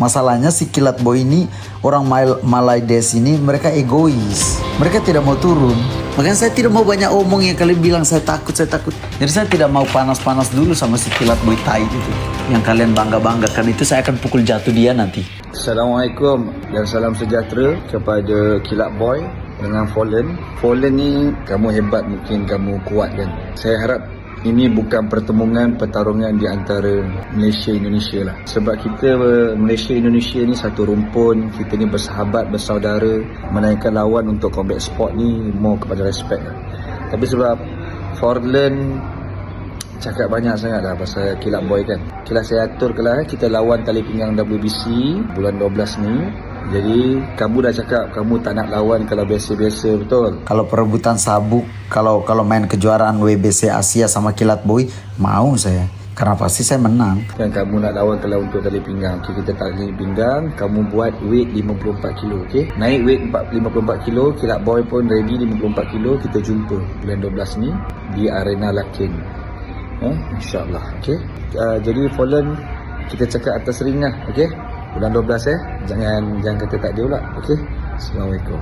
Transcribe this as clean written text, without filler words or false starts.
Masalahnya si Kilat Boy ini, orang Malaides ini mereka egois. Mereka tidak mau turun. Makanya saya tidak mau banyak omong yang kalian bilang saya takut. Jadi saya tidak mau panas-panas dulu sama si Kilat Boy tai itu. Yang kalian bangga-banggakan itu saya akan pukul jatuh dia nanti. Assalamualaikum dan salam sejahtera kepada Kilat Boy dengan Fallen. Fallen ni kamu hebat, mungkin kamu kuat kan. Saya harap ini bukan pertarungan di antara Malaysia-Indonesia lah. Sebab kita Malaysia-Indonesia ni satu rumpun, kita ni bersahabat, bersaudara. Menaikkan lawan untuk combat sport ni more kepada respect lah. Tapi sebab Fallen cakap banyak sangat lah pasal Kilat Boy kan. Okeylah, saya atur lah kita lawan tali pinggang WBC bulan 12 ni. Jadi kamu dah cakap kamu tak nak lawan kalau biasa-biasa, betul? Kalau perebutan sabuk, kalau main kejuaraan WBC Asia sama Kilat Boy, mau saya. Karena pasti saya menang. Kan kamu nak lawan kalau untuk tali pinggang. Okay, kita tali pinggang, kamu buat weight 54 kilo, okey? Naik weight 54 kilo, Kilat Boy pun ready 54 kilo, kita jumpa bulan 12 ni di Arena Lakin. InsyaAllah, okey? Jadi Fallen, kita cakap atas ring lah, okey? Bulan 12 jangan kata tak ada pula, okey? Assalamualaikum.